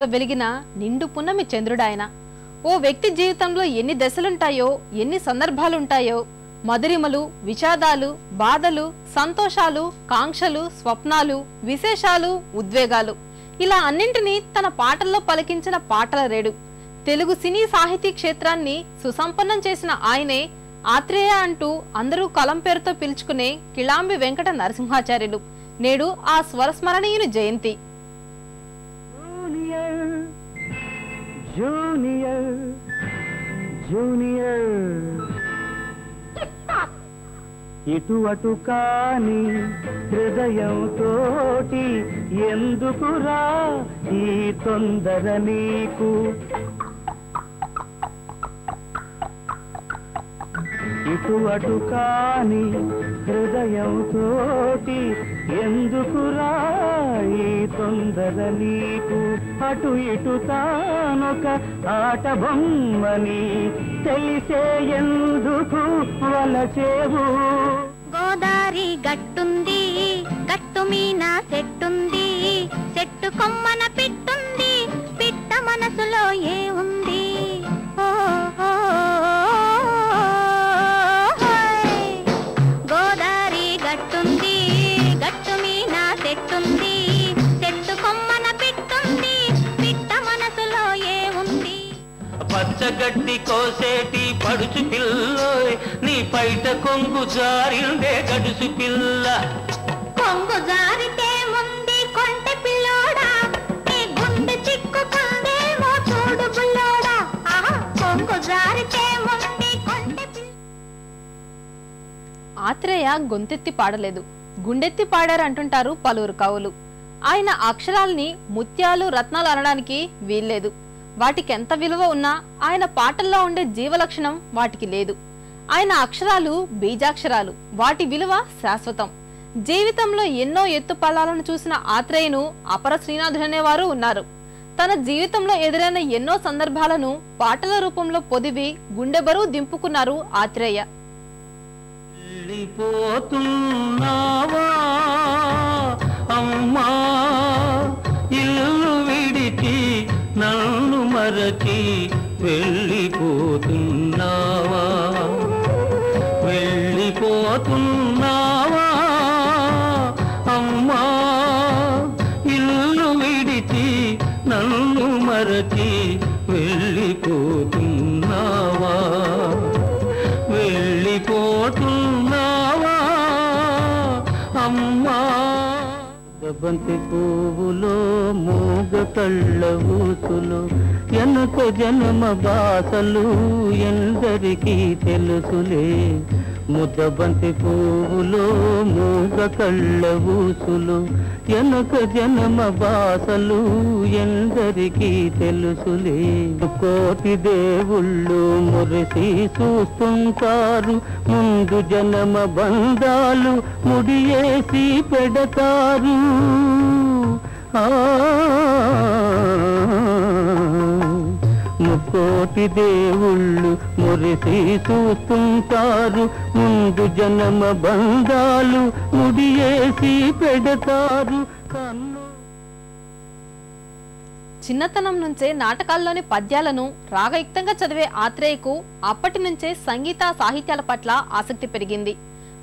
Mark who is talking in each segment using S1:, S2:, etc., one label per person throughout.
S1: వెలిగిన నిండు పున్నమి చంద్రుడాయన. ఓ వ్యక్తి జీవితంలో ఎన్ని దశలుంటాయో, ఎన్ని సందర్భాలుంటాయో, మధురిమలు, విషాదాలు, బాధలు, సంతోషాలు, కాంక్షలు, స్వప్నాలు, విశేషాలు, ఉద్వేగాలు, ఇలా అన్నింటినీ తన పాటల్లో పలికించిన పాటల రేడు. తెలుగు సినీ సాహితీ క్షేత్రాన్ని సుసంపన్నం చేసిన ఆయనే ఆత్రేయ అంటూ అందరూ కలం పేరుతో పిలుచుకునే కిళాంబి వెంకట నరసింహాచార్యులు. నేడు ఆ స్వరస్మరణీయుని జయంతి.
S2: జూనియర్ జూనియర్ ఇటు అటు కాని హృదయంతోటి ఎందుకురా ఈ తొందర నీకు? ఇటు అటు కాని హృదయంతోటి ఎందుకురా ఈ తొందర నీకు? అటు ఇటు తానొక ఆట బొమ్మని తెలిసే ఎందుకు వలచేవు?
S3: గోదారి గట్టుంది, గట్టు మీన చెట్టుంది, చెట్టు కొమ్మన పిట్టుంది, పిట్ట మనసులో ఏ ఉంది? గోదారి గట్టుంది, గట్టు మీన చెట్టుంది, చెట్టు కొమ్మన పిట్టుంది, పిట్ట మనసులో ఏ ఉంది?
S4: పచ్చగడ్డి కోసేటి పడుచు పిల్లోయ్, నీ పైట కొంగు జారిందే గడుసు పిల్ల.
S3: కొంగు జారితే ముంది కొంటె పిల్లోడా, నీ గుండె చిక్కుకుందేమో చూడు బుల్లోడా. కొంగు జారితే ముంది కొంటె పిల్ల.
S1: ఆత్రేయ గొంతెత్తి పాడలేదు, గుండెత్తి పాడారు అంటుంటారు పలువురు కవులు. ఆయన అక్షరాల్ని ముత్యాలు, రత్నాలు అనడానికి వీల్లేదు. వాటికి ఎంత విలువ ఉన్నా ఆయన పాటల్లో ఉండే జీవలక్షణం వాటికి లేదు. ఆయన అక్షరాలు బీజాక్షరాలు, వాటి విలువ శాశ్వతం. జీవితంలో ఎన్నో ఎత్తుపల్లాలను చూసిన ఆత్రేయను అపర శ్రీనాథుడనేవారు ఉన్నారు. తన జీవితంలో ఎదురైన ఎన్నో సందర్భాలను పాటల రూపంలో పొదివి గుండె బరువు దింపుకున్నారు ఆత్రేయ.
S4: వెళ్ళిపోతున్నావా అమ్మా, ఇల్లు విడిచి నన్ను మరచి వెళ్ళిపోతున్నావా? వెళ్ళిపోతున్నావా అమ్మా, ఇల్లు విడిచి నన్ను మరచి వెళ్ళిపోతున్నావా? వెళ్ళిపోతున్నావా అమ్మా? బంతి పువ్వులో మూగ కళ్ళ ఊసులు, ఎనక జన్మ బాసలు ఎందరికీ తెలుసులే. ముద్దబంతి పువ్వులో మూగ కళ్ళ ఊసులు, ఎనక జన్మ బాసలు ఎందరికీ తెలుసులే. కోటి దేవుళ్ళు మురిసి చూస్తుంటారు, ముందు జన్మ బంధాలు ముడియేసి పెడతారు. ముక్కోటి దేవుళ్ళు మురిసి చూస్తుంటారు, ముందు జన్మ బంధాలు ముడియేసి పెడతారు.
S1: చిన్నతనం నుంచే నాటకాల్లోని పద్యాలను రాగయుక్తంగా చదివే ఆత్రేయకు అప్పటి నుంచే సంగీత సాహిత్యాల పట్ల ఆసక్తి పెరిగింది.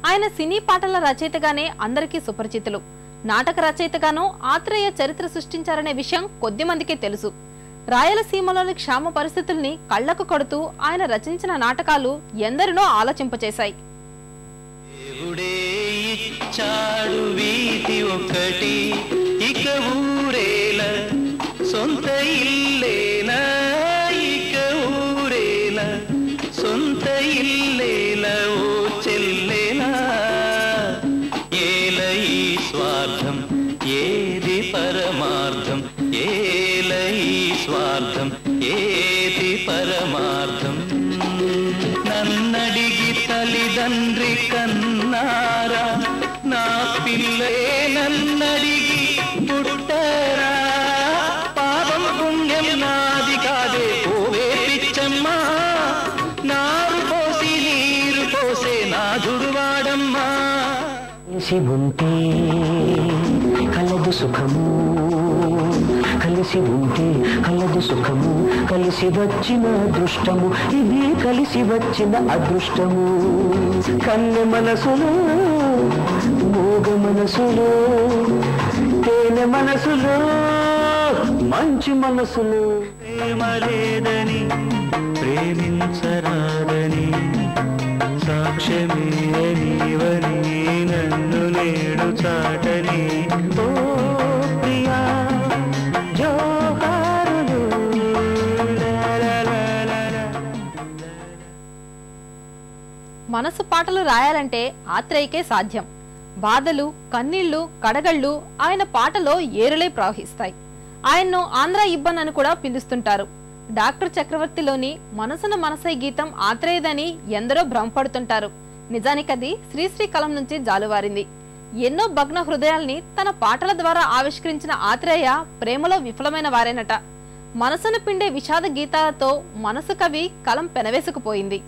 S1: ఆయన సినీ పాటల రచయితగానే అందరికీ సుపరిచితులు. నాటక రచయితగానూ ఆత్రేయ చరిత్ర సృష్టించారనే విషయం కొద్ది మందికే తెలుసు. రాయలసీమలోని క్షామ పరిస్థితుల్ని కళ్లకు కొడుతూ ఆయన రచించిన నాటకాలు ఎందరినో ఆలోచింపచేశాయి.
S4: దేవుడే ఇచ్చాడు వీధి ఒకటి, ఇక ఊరేల సొంత ఇల్లేనా, ఇక ఊరేల సొంత ఇల్లేలా ఓ చెల్లేనా? ఏల ఈ స్వార్థం ఏది పరమార్థం, ఏల ఈ స్వార్థం ఏది పరమార్థం? నన్నడిగి తల్లిదండ్రి కన్నారా, నా పిల్లే నన్నడిగి పుట్టరా? పాపం పుణ్యం నాది కాదే పోవే పిచ్చమ్మా, నారు పోసి నీరు పోసే నాథుడు వాడమ్మా.
S2: ఉంటే కలదు సుఖము. కలిసి ఉంటే కలదు సుఖము, కలిసి వచ్చిన అదృష్టము, ఇది కలిసి వచ్చిన అదృష్టము. కన్నె మనసులో, మోగ మనసులో, తేనె మనసులో, మంచి మనసులో.
S4: ప్రేమ లేదని ప్రేమించరాదని సాక్ష్యమే నీవని నన్ను నేడు చాటని ఓ ప్రియా జోహారులు.
S1: మనసు పాటలు రాయాలంటే ఆత్రేయకే సాధ్యం. బాధలు, కన్నీళ్లు, కడగళ్ళు ఆయన పాటలో ఏరులై ప్రవహిస్తాయి. ఆయన్ను ఆంధ్ర ఇబ్బన్ అని కూడా పిలుస్తుంటారు. డాక్టర్ చక్రవర్తిలోని మనసున మనసై గీతం ఆత్రేయదని ఎందరో భ్రమపడుతుంటారు. నిజానికది శ్రీశ్రీ కలం నుంచి జాలువారింది. ఎన్నో భగ్న హృదయాల్ని తన పాటల ద్వారా ఆవిష్కరించిన ఆత్రేయ ప్రేమలో విఫలమైన వారేనట. మనసును పిండే విషాద గీతాలతో మనసు కవి కలం పెనవేసుకుపోయింది.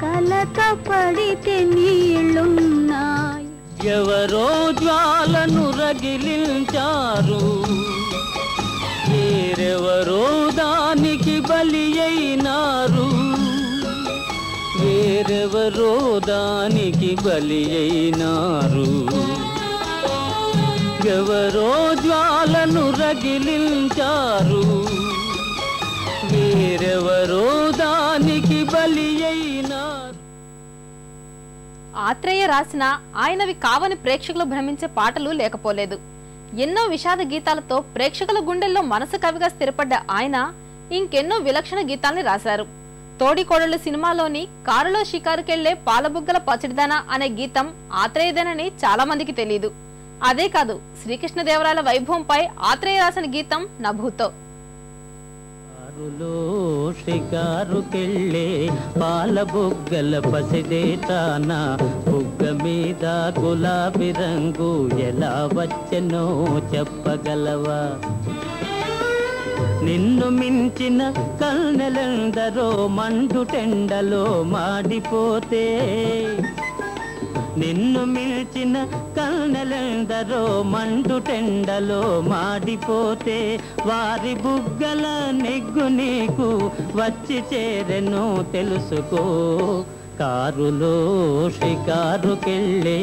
S3: కలత పడితే నీళ్ళున్నాయి.
S2: ఎవరో జ్వాలను రగిలించారు, వేరెవరో దానికి బలి అయినారు, వేరెవరో దానికి బలి అయినారు. ఎవరో జ్వాలను రగిలించారు, వేరెవరో దానికి బలి అయినారు.
S1: ఆత్రేయ రాసిన ఆయనవి కావని ప్రేక్షకులు భ్రమించే పాటలు లేకపోలేదు. ఎన్నో విషాద గీతాలతో ప్రేక్షకుల గుండెల్లో మనసు కవిగా స్థిరపడ్డ ఆయన ఇంకెన్నో విలక్షణ గీతాల్ని రాశారు. తోడికోడళ్ళు సినిమాలోని కారులో షికారుకెళ్లే పాలబుగ్గల పచ్చడిదానా అనే గీతం ఆత్రేయదేనని చాలా మందికి తెలియదు. అదే కాదు, శ్రీకృష్ణదేవరాయల వైభవంపై ఆత్రేయ రాసిన గీతం నభూతో.
S2: షికారుకెళ్ళే పాల బుగ్గల పసిదేటానా, బుగ్గ మీద గులాబీ రంగు ఎలా వచ్చెనో చెప్పగలవా? నిన్ను మించిన కన్నెలందరో మండుటెండలో మాడిపోతే, నిన్ను మిల్చిన కన్నెలందరో మండుటెండలో మాడిపోతే, వారి బుగ్గల నెగ్గు నీకు వచ్చి చేరెను తెలుసుకో. కారులో షికారుకెళ్ళే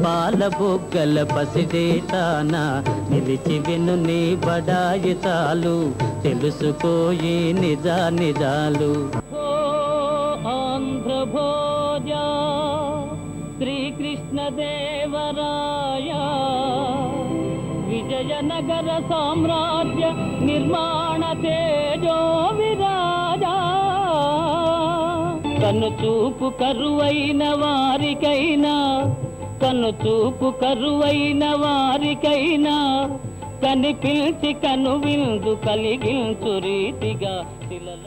S2: పాల బుగ్గల పసిదేటానా, నిలిచి విను నీ బడాయి చాలు తెలుసుకోయి నిజా నిజాలు. ఆంధ్రభోజ శ్రీకృష్ణదేవరాయ విజయనగర సామ్రాజ్య నిర్మాణ తేజో విరాజా. కన్ను చూపు కరువైన వారికైనా, కన్ను చూపు కరువైన వారికైనా, కనిపించి కను విందు కలిగించు రీతిగా శిలల